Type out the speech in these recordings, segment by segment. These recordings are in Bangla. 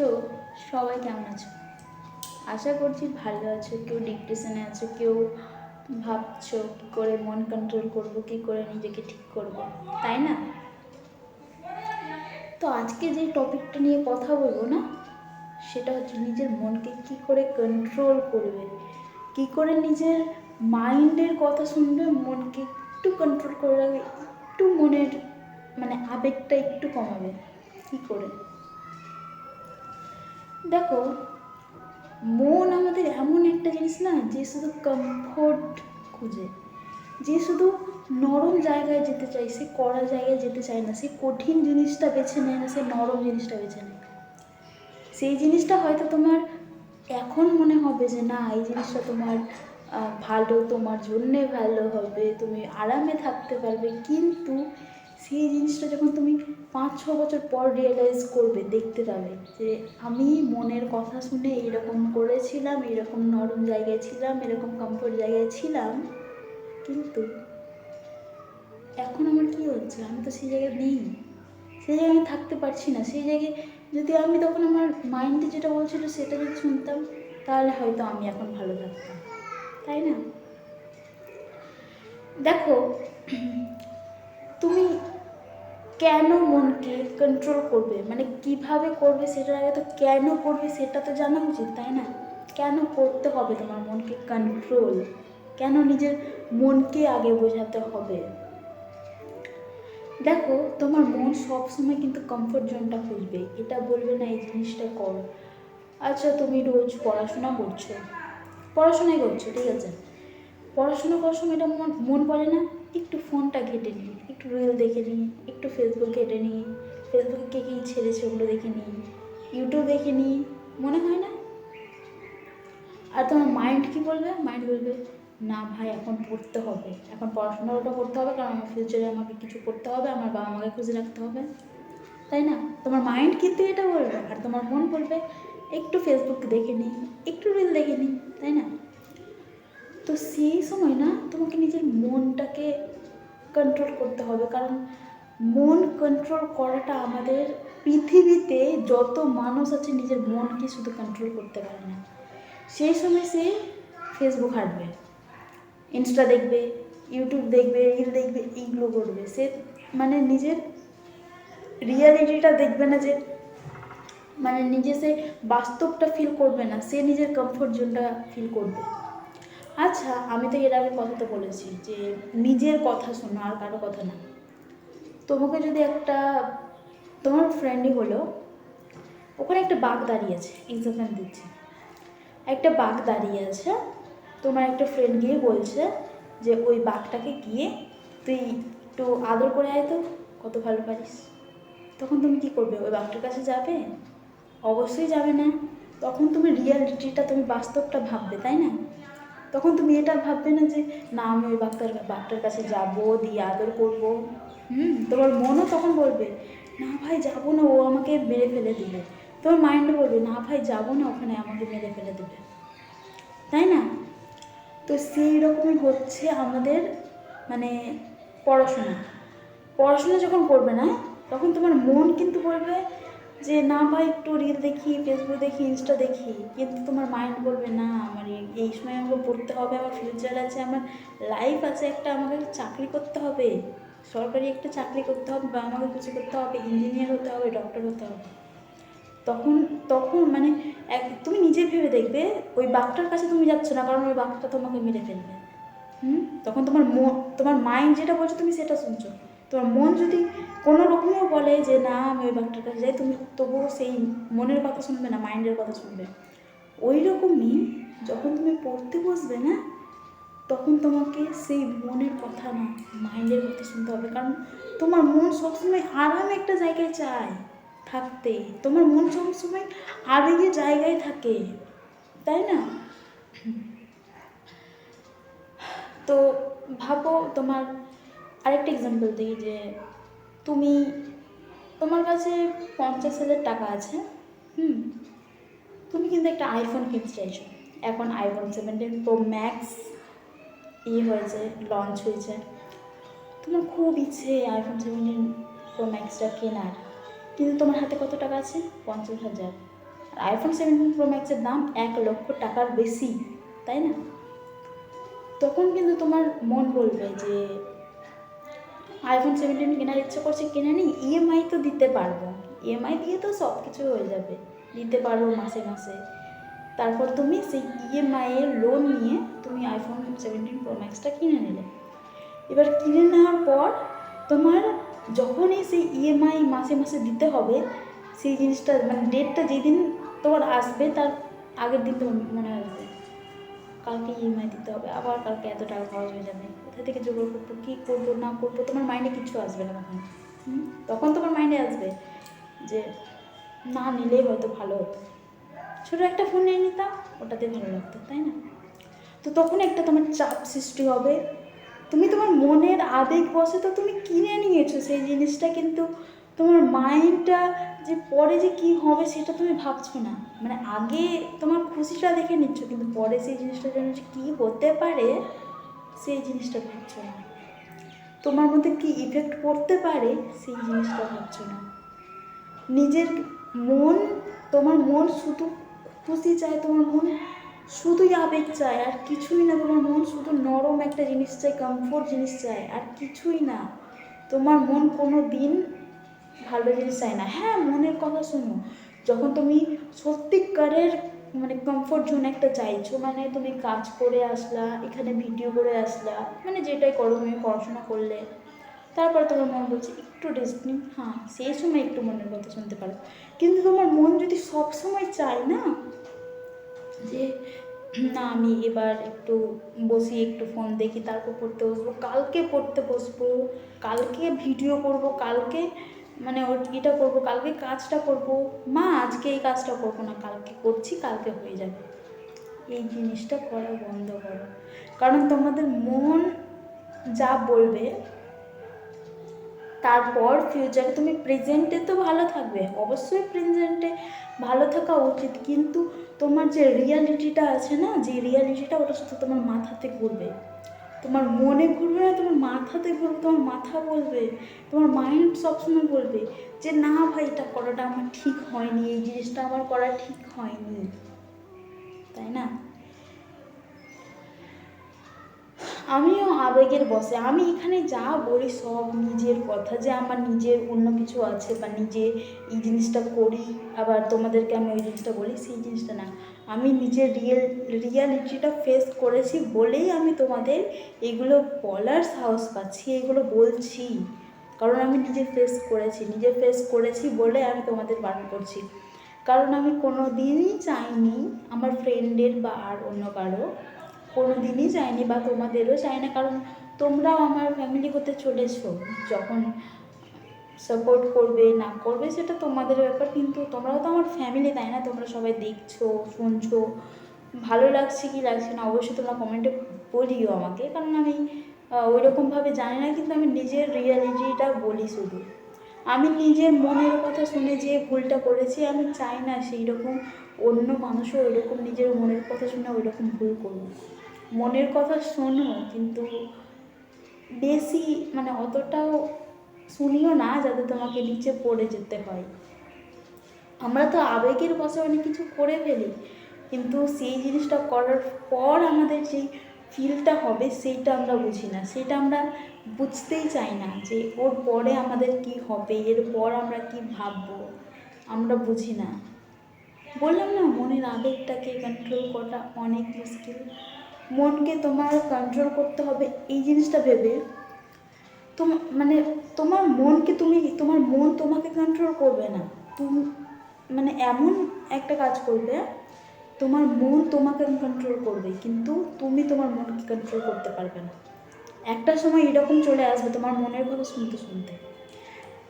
সো সবাই কেমন আছো? আশা করছি ভালো আছো। কেউ ডিপ্রেশনে আছো, কেউ ভাবছো কী করে মন কন্ট্রোল করবো, কী করে নিজেকে ঠিক করব, তাই না? তো আজকে যে টপিকটা নিয়ে কথা বলবো না, সেটা হচ্ছে নিজের মনকে কী করে কন্ট্রোল করবে, কী করে নিজের মাইন্ডের কথা শুনবে, মনকে একটু কন্ট্রোল করে রাখবে, একটু মনের আবেগটা একটু কমাবে কী করে। দেখো, মন আমাদের এমন একটা জিনিস না, যে শুধু কমফোর্ট খুঁজে, যে শুধু নরম জায়গায় যেতে চায়, সে কড়া জায়গায় যেতে চায় না, সে কঠিন জিনিসটা বেছে নেয় না, সে নরম জিনিসটা বেছে নেয়। সেই জিনিসটা হয়তো তোমার এখন মনে হবে যে না, এই জিনিসটা তোমার ভালো, তোমার জন্যে ভালো হবে, তুমি আরামে থাকতে পারবে, কিন্তু সেই জিনিসটা যখন তুমি 5-6 বছর পর রিয়েলাইজ করবে, দেখতে পাবে যে আমি মনের কথা শুনে এইরকম করেছিলাম, এইরকম নরম জায়গায় ছিলাম, এরকম কমফোর্ট জায়গায় ছিলাম, কিন্তু এখন আমার কী হচ্ছে, আমি তো সেই জায়গায় নেই, সেই জায়গায় আমি থাকতে পারছি না। সেই জায়গায় যদি আমি তখন আমার মাইন্ডে যেটা বলছিল সেটা যদি শুনতাম, তাহলে হয়তো আমি এখন ভালো থাকতাম, তাই না? দেখো, তুমি কেন মনকে কন্ট্রোল করবে, কিভাবে করবে, সেটার আগে তো কেন করবে সেটা তো জানা উচিত, তাই না? কেন করতে হবে তোমার মনকে কন্ট্রোল, কেন নিজের মনকে আগে বোঝাতে হবে? দেখো, তোমার মন সবসময় কিন্তু কমফোর্ট জোনটা খুঁজবে, এটা বলবে না এই জিনিসটা কর। আচ্ছা, তুমি রোজ পড়াশোনাই করছো, ঠিক আছে, পড়াশোনা করার সময় এটা মন বলে না একটু ফোনটা ঘেটে নিই, একটু রিল দেখে নিই, একটু ফেসবুক ঘেটে নিই, ফেসবুকে কে কী ছেড়েছে ওগুলো দেখে নিই, ইউটিউব দেখে নিই, মনে হয় না? আর তোমার মাইন্ড কী বলবে? মাইন্ড বলবে না ভাই, এখন পড়তে হবে, এখন পড়াশোনাটা করতে হবে, কারণ আমার ফিউচারে আমাকে কিছু করতে হবে, আমার বাবা মাকে খুঁজে রাখতে হবে, তাই না? তোমার মাইন্ড কিন্তু এটা বলবে, আর তোমার মন বলবে একটু ফেসবুক দেখে নিই, একটু রিল দেখে নিই, তাই না? তো সেই সময় না তোমাকে নিজের মনটাকে কন্ট্রোল করতে হবে, কারণ মন কন্ট্রোল করাটা আমাদের পৃথিবীতে যত মানুষ আছে নিজের মনকে শুধু কন্ট্রোল করতে পারে না। সেই সময় সে ফেসবুক হাঁটবে, ইনস্টা দেখবে, ইউটিউব দেখবে, রিল দেখবে, এইগুলো করবে। সে নিজের রিয়ালিটিটা দেখবে না, যে নিজে সে বাস্তবটা ফিল করবে না, সে নিজের কমফোর্ট জোনটা ফিল করবে। আচ্ছা, আমি তো এর আগে কথা তো বলেছি যে নিজের কথা শোনো, আর কারো কথা না। তোমাকে যদি তোমার ফ্রেন্ডই হলো, ওখানে একটা বাঘ দাঁড়িয়ে আছে, এক্সাম্পল দিচ্ছে, একটা বাঘ দাঁড়িয়ে আছে, তোমার একটা ফ্রেন্ড গিয়ে বলছে যে ওই বাঘটাকে গিয়ে তুই একটু আদর করে আয় তো, কত ভালো পারিস। তখন তুমি কী করবে? ওই বাঘটার কাছে যাবে? অবশ্যই যাবে না। তখন তুমি রিয়ালিটিটা, তুমি বাস্তবটা ভাববে, তাই না? তখন তুমি এটা ভাববে না যে না, আমি ওই বাঘটার কাছে যাবো, দিয়ে আদর করবো। তোমার মনও তখন বলবে না ভাই যাবো না, ও আমাকে মেরে ফেলে দিবে। তোমার মাইন্ডও বলবে না ভাই যাবো না, ওখানে আমাকে মেরে ফেলে দেবে, তাই না? তো সেই রকমই হচ্ছে আমাদের পড়াশোনা। পড়াশোনা যখন করবে না, তখন তোমার মন কিন্তু বলবে যে না ভাই একটু রিল দেখি, ফেসবুক দেখি, ইনস্টা দেখি, কিন্তু তোমার মাইন্ড বলবে না আমার এই সময় আমাকে পড়তে হবে, আমার ফিউচার আছে, আমার লাইফ আছে, আমাকে চাকরি করতে হবে, সরকারি একটা চাকরি করতে হবে, বা আমাকে কিছু করতে হবে, ইঞ্জিনিয়ার হতে হবে, ডক্টর হতে হবে। তখন তখন তুমি নিজে ভেবে দেখবে, ওই বাঘটার কাছে তুমি যাচ্ছ না, কারণ ওই বাঘটা তোমাকে মেরে ফেলবে। তখন তোমার মাইন্ড যেটা বলছো তুমি সেটা শুনছো। তোমার মন যদি কোনো রকমও বলে যে না আমি ওই বাঘটার কাছে যাই, তুমি তবুও সেই মনের কথা শুনবে না, মাইন্ডের কথা শুনবে। ওই রকমই যখন তুমি পড়তে বসবে না, তখন তোমাকে সেই মনের কথা না, মাইন্ডের কথা শুনতে হবে, কারণ তোমার মন সবসময় আরামে একটা জায়গায় চায় থাকতে, তোমার মন সবসময় আবেগের জায়গায় থাকে, তাই না? তো ভাবো, আরেকটা এক্সাম্পল দিই, যে তোমার কাছে 50,000 টাকা আছে, তুমি কিন্তু একটা আইফোন কিনতে চাইছো। এখন iPhone 17 Pro Max হয়েছে, লঞ্চ হয়েছে, তোমার খুব ইচ্ছে iPhone 17 Pro Maxটা কেনার, কিন্তু তোমার হাতে কত টাকা আছে? 50,000। আর আইফোন 17 প্রো ম্যাক্সের দাম 1,00,000 টাকার বেশি, তাই না? তখন কিন্তু তোমার মন বলবে যে আইফোন 17 কেনার ইচ্ছা করছে, কিনে নিই, ইএমআই তো দিতে পারবো, ইএমআই দিয়ে তো সব কিছু হয়ে যাবে, দিতে পারবো মাসে মাসে। তারপর তুমি সেই ইএমআইয়ের লোন নিয়ে তুমি আইফোন 17 প্রো ম্যাক্সটা কিনে নিলে। এবার কিনে নেওয়ার পর তোমার যখনই সেই ইএমআই মাসে মাসে দিতে হবে, সেই জিনিসটা মানে ডেটটা যেদিন তোমার আসবে তার আগের দিন তোমার মনে আসবে কালকে ইএমআই দিতে হবে, আবার কালকে এত টাকা খরচ হয়ে যাবে, কোথা থেকে জোগাড় করবো, কী করবো না করবো, তোমার মাইন্ডে কিচ্ছু আসবে না তখন। তখন তোমার মাইন্ডে আসবে যে না নিলেই হয়তো ভালো হতো, ছোটো একটা ফোন নিয়ে নিতাম, ওটাতে ভালো লাগতো, তাই না? তো তখন একটা তোমার চাপ সৃষ্টি হবে, তুমি তোমার মনের আবেগ বসে তো তুমি কিনে নিয়েছো সেই জিনিসটা, কিন্তু তোমার মাইন্ডটা যে পরে যে কী হবে সেটা তুমি ভাবছো না। মানে আগে তোমার খুশিটা দেখে নিচ্ছ, কিন্তু পরে সেই জিনিসটার জন্য যে কী হতে পারে সেই জিনিসটা ভাবছো না, তোমার মধ্যে কী ইফেক্ট পড়তে পারে সেই জিনিসটা ভাবছো না। নিজের মন, তোমার মন শুধু খুশি চায়, তোমার মন শুধুই আবেগ চায়, আর কিছুই না। তোমার মন শুধু নরম একটা জিনিস চায়, কমফোর্ট জিনিস চায়, আর কিছুই না। তোমার মন কোনো দিন ভালো জিনিস চায় না। হ্যাঁ, মনের কথা শোনো, যখন তুমি সত্যিকারের মানে কমফোর্ট জোন একটা চাইছো, মানে তুমি কাজ করে আসলা, এখানে ভিডিও করে আসলা, মানে যেটাই করো, তুমি পড়াশোনা করলে, তারপরে তোমার মন বলছে একটু রেস্ট নিই, হ্যাঁ সেই সময় একটু মনের কথা শুনতে পারো। কিন্তু তোমার মন যদি সব সময় চায় না যে না আমি এবার একটু বসি, একটু ফোন দেখি, তারপর পড়তে বসবো, কালকে পড়তে বসবো, কালকে ভিডিও করব, কালকে মানে এটা করবো, কালকে কাজটা করব, মা আজকে এই কাজটা করবো না, কালকে করছি, কালকে হয়ে যাবে, এই জিনিসটা করা বন্ধ করো। কারণ তোমাদের মন যা বলবে তারপর ফিউচারে তুমি প্রেজেন্টে তো ভালো থাকবে, অবশ্যই প্রেজেন্টে ভালো থাকা উচিত, কিন্তু তোমার যে রিয়ালিটিটা আছে না, যে রিয়ালিটিটা ওটা শুধু তোমার মাথাতে ঘুরবে, তোমার মনে ঘুরবে না, তোমার মাথাতে ঘুরবে। তোমার মাথা বলবে, তোমার মাইন্ড সবসময় বলবে যে না ভাই এটা করাটা আমার ঠিক হয়নি, এই জিনিসটা আমার করা ঠিক হয়নি, তাই না? আমিও আবেগের বশে, আমি এখানে যা বলি সব নিজের কথা, যে আমার নিজের অন্য কিছু আছে বা নিজে এই জিনিসটা করি আবার তোমাদেরকে আমি ওই জিনিসটা বলি, সেই জিনিসটা না। আমি নিজের রিয়ালিটিটা ফেস করেছি বলেই আমি তোমাদের এগুলো বলার সাহস পাচ্ছি, এগুলো বলছি, কারণ আমি নিজে ফেস করেছি বলে আমি তোমাদের বারণ করছি। কারণ আমি কোনো দিনই চাইনি আমার ফ্রেন্ডের বা আর অন্য কারো, কোনো দিনই চাইনি, বা তোমাদেরও চাই না, কারণ তোমরাও আমার ফ্যামিলি হতে চলেছো। যখন সাপোর্ট করবে না করবে সেটা তোমাদের ব্যাপার, কিন্তু তোমরাও তো আমার ফ্যামিলি, তাই না? তোমরা সবাই দেখছো, শুনছো, ভালো লাগছে কি লাগছে না অবশ্যই তোমরা কমেন্টে বলিও আমাকে, কারণ আমি ওইরকমভাবে জানি না, কিন্তু আমি নিজের রিয়ালিটিটা বলি শুধু। আমি নিজের মনের কথা শুনে যে ভুলটা করেছি, আমি চাই না সেই রকম অন্য মানুষও ওইরকম নিজের মনের কথা শুনে ওইরকম ভুল করুন। মনের কথা শোনো, কিন্তু বেশি মানে অতটাও শুনিও না যাতে তোমাকে নিচে পড়ে যেতে হয়। আমরা তো আবেগের বশে অনেক কিছু করে ফেলি, কিন্তু সেই জিনিসটা করার পর আমাদের যেই ফিলটা হবে সেইটা আমরা বুঝি না, সেটা আমরা বুঝতেই চাই না, যে ওর পরে আমাদের কি হবে, এরপর আমরা কি ভাববো, আমরা বুঝি না। বললাম না, মনের আবেগটাকে কন্ট্রোল করা অনেক মুশকিল। মনকে তোমার কন্ট্রোল করতে হবে এই জিনিসটা ভেবে, মানে তোমার মনকে তোমার মন তোমাকে কন্ট্রোল করবে না, তুমি মানে এমন একটা কাজ করবে, তোমার মন তোমাকে কন্ট্রোল করবে, কিন্তু তুমি তোমার মনকে কন্ট্রোল করতে পারবে না। একটা সময় এরকম চলে আসবে তোমার মনের কথা শুনতে শুনতে।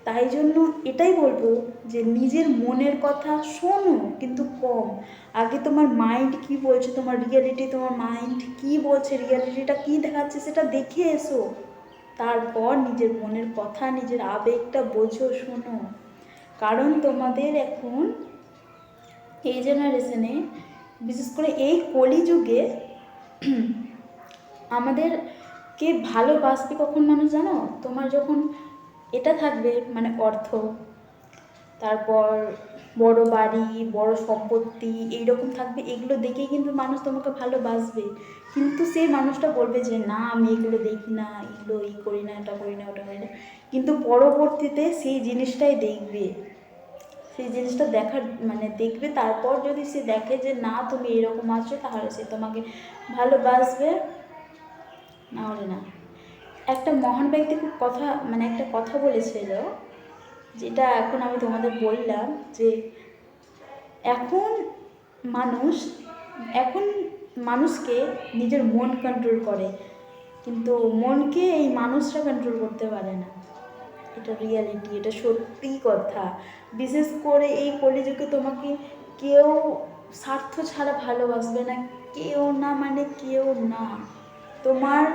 তাই জন্য এটাই বলবো যে নিজের মনের কথা শোনো, কিন্তু কম। আগে তোমার মাইন্ড কি বলছে, তোমার রিয়ালিটি, তোমার মাইন্ড কি বলছে, রিয়ালিটিটা কি দেখাচ্ছে সেটা দেখে এসো, তারপর নিজের মনের কথা, নিজের আবেগটা বোঝো, শোনো। কারণ তোমাদের এখন এই জেনারেশনে, বিশেষ করে এই কলিযুগে, আমাদেরকে ভালোবাসবে কখন মানুষ জানো? তোমার যখন এটা থাকবে, মানে অর্থ, তারপর বড় বাড়ি, বড় সম্পত্তি এইরকম থাকবে, এগুলো দেখেই কিন্তু মানুষ তোমাকে ভালোবাসবে। কিন্তু সেই মানুষটা বলবে যে না আমি এগুলো দেখি না, এগুলো এই করি না, এটা করি না, ওটা করি না, কিন্তু পরবর্তীতে সেই জিনিসটাই দেখবে, সেই জিনিসটা দেখার মানে দেখবে, তারপর যদি সে দেখে যে না তুমি এরকম আছো, তাহলে সে তোমাকে ভালোবাসবে, না হলে না। একটা মহান ব্যক্তি খুব কথা মানে একটা কথা বলেছিল, যেটা এখন আমি তোমাদের বললাম, যে এখন মানুষ এখন মানুষকে নিজের মন কন্ট্রোল করে, কিন্তু মনকে এই মানুষরা কন্ট্রোল করতে পারে না। এটা রিয়ালিটি, এটা সত্যি কথা। বিশেষ করে এই কলিযুগে তোমাকে কেউ স্বার্থ ছাড়া ভালোবাসবে না, কেউ না, মানে কেউ না। তোমার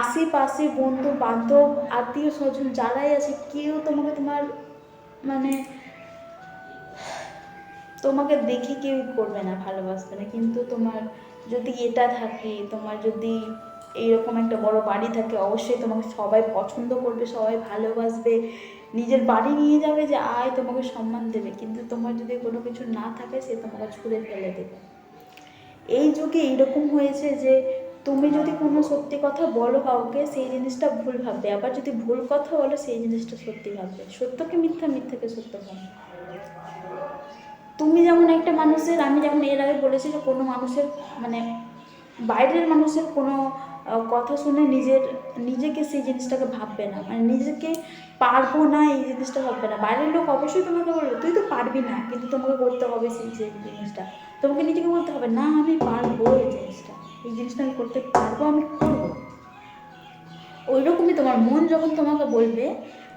আশেপাশে বন্ধু বান্ধব আত্মীয় স্বজন যারাই আছে, কেউ তোমার মানে তোমাকে দেখে কেউ করবে না, ভালোবাসবে না। কিন্তু তোমার যদি এটা থাকে, তোমার যদি এইরকম একটা বড় বাড়ি থাকে, অবশ্যই তোমাকে সবাই পছন্দ করবে, সবাই ভালোবাসবে, নিজের বাড়ি নিয়ে যাবে, যে আয় তোমাকে সম্মান দেবে। কিন্তু তোমার যদি কোনো কিছু না থাকে, সে তোমাকে ছুঁড়ে ফেলে দেবে। এই যুগে এইরকম হয়েছে যে তুমি যদি কোনো সত্যি কথা বলো কাউকে, সেই জিনিসটা ভুল ভাববে, আবার যদি ভুল কথা বলো, সেই জিনিসটা সত্যি ভাববে। সত্যকে মিথ্যা, মিথ্যাকে সত্য ভাববে। তুমি যেমন একটা মানুষের, আমি যেমন এর আগে বলেছি যে কোনো মানুষের মানে বাইরের মানুষের কোনো কথা শুনে নিজেকে সেই জিনিসটাকে ভাববে না, মানে নিজেকে পারবো না এই জিনিসটা ভাববে না। বাইরের লোক অবশ্যই তোমাকে বলবে তুই তো পারবি না, কিন্তু তোমাকে করতে হবে সেই জিনিসটা। তোমাকে নিজেকে বলতে হবে না আমি পারবো, এই জিনিসটা আমি করতে পারবো, আমি করবো। ওই রকমই তোমার মন যখন তোমাকে বলবে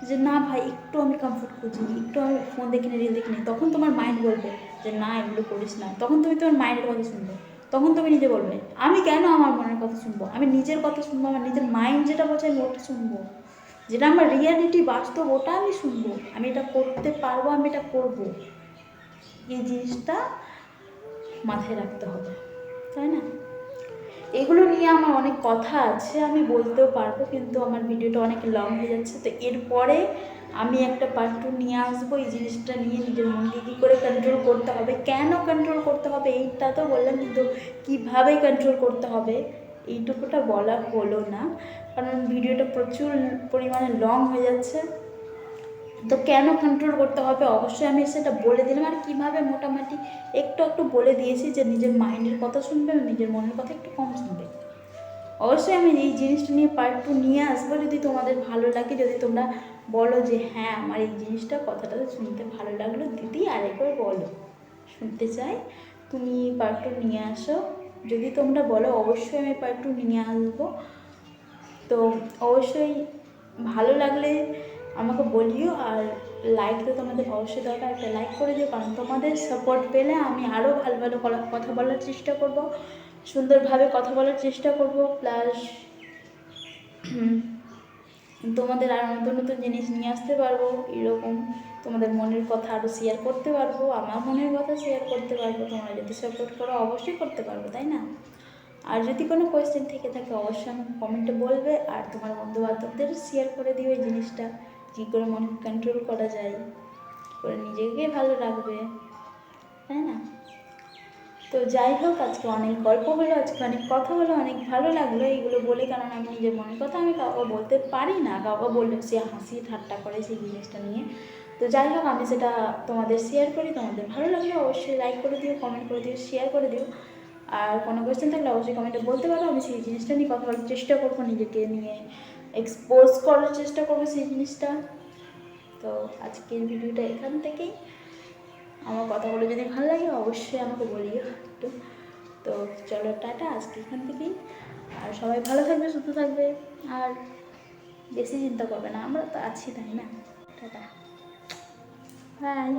যে না ভাই একটু আমি কমফোর্ট খুঁজি, একটু আমি ফোন দেখিনি, রিল দেখিনি, তখন তোমার মাইন্ড বলবে যে না এগুলো করিস না। তখন তুমি তোমার মাইন্ডের কথা শুনবে, তখন তুমি নিজে বলবে আমি কেন আমার মনের কথা শুনবো, আমি নিজের কথা শুনবো, আমার নিজের মাইন্ড যেটা বলছে আমি ওটা শুনবো, যেটা আমার রিয়ালিটি বাস্তব ওটা আমি শুনবো, আমি এটা করতে পারবো, আমি এটা করবো। এই জিনিসটা মাথায় রাখতে হবে, তাই না? এগুলো নিয়ে আমার অনেক কথা আছে, আমি বলতেও পারবো, কিন্তু আমার ভিডিওটা অনেক লং হয়ে যাচ্ছে। তো এরপরে আমি একটা পার্ট 2 নিয়ে আসবো, এই জিনিসটা নিয়ে নিজের মনকে কী করে কন্ট্রোল করতে হবে, কেন কন্ট্রোল করতে হবে এইটা তো বললাম, কিন্তু কীভাবে কন্ট্রোল করতে হবে এইটুকুটা বলা হলো না, কারণ ভিডিওটা প্রচুর পরিমাণে লং হয়ে যাচ্ছে। তো কেন কন্ট্রোল করতে হবে অবশ্যই আমি সেটা বলে দিলাম, আর কীভাবে মোটামুটি একটু বলে দিয়েছি, যে নিজের মাইন্ডের কথা শুনবে, নিজের মনের কথা একটু কম শুনবে। অবশ্যই আমি এই জিনিসটা নিয়ে পার্ট 2 নিয়ে আসবো, যদি তোমাদের ভালো লাগে, যদি তোমরা বলো যে হ্যাঁ আমার এই জিনিসটা কথাটা শুনতে ভালো লাগলো, দিদি আরেকবার বলো, শুনতে চাই, তুমি পার্ট 2 নিয়ে আসো। যদি তোমরা বলো অবশ্যই আমি পার্ট 2 নিয়ে আসবো। তো অবশ্যই ভালো লাগলে আমাকে বলিও, আর লাইক তো তোমাদের অবশ্যই দরকার, একটা লাইক করে দিও, কারণ তোমাদের সাপোর্ট পেলে আমি আরও ভালো ভালো কথা বলার চেষ্টা করব, সুন্দরভাবে কথা বলার চেষ্টা করব, প্লাস তোমাদের আর নতুন নতুন জিনিস নিয়ে আসতে পারবো, এরকম তোমাদের মনের কথা আরও শেয়ার করতে পারবো, আমার মনের কথা শেয়ার করতে পারবো। তোমরা যদি সাপোর্ট করো অবশ্যই করতে পারবো, তাই না? আর যদি কোনো কোয়েশ্চেন থেকে থাকে অবশ্যই আমাকে কমেন্টে বলবে, আর তোমার বন্ধুবান্ধবদের শেয়ার করে দিও এই জিনিসটা, কী করে মন কন্ট্রোল করা যায়, কী করে নিজেকে ভালো রাখবে, তাই না? তো যাই হোক, আজকে অনেক গল্প হলো, আজকে অনেক কথা হলো, অনেক ভালো লাগলো এইগুলো বলে, কারণ আমি নিজের মনের কথা আমি কাউকে বলতে পারি না, কাউকে বললে সে হাসি ঠাট্টা করে সেই জিনিসটা নিয়ে। তো যাই হোক, আমি সেটা তোমাদের শেয়ার করি, তোমাদের ভালো লাগলে অবশ্যই লাইক করে দিও, কমেন্ট করে দিও, শেয়ার করে দিও, আর কোনো কোয়েশ্চেন থাকলে অবশ্যই কমেন্টে বলতে পারো, আমি সেই জিনিসটা নিয়ে কথা বলার চেষ্টা করবো, নিজেকে নিয়ে এক্সপোজ করার চেষ্টা করবো সেই জিনিসটা। তো আজকের ভিডিওটা এখান থেকেই, আমার কথাগুলো যদি ভালো লাগে অবশ্যই আমাকে বলিও একটু। তো চলো টাটা, আজকে এখান থেকেই, আর সবাই ভালো থাকবে, সুস্থ থাকবে, আর বেশি চিন্তা করবে না, আমরা তো আছি, তাই না? Tata, by.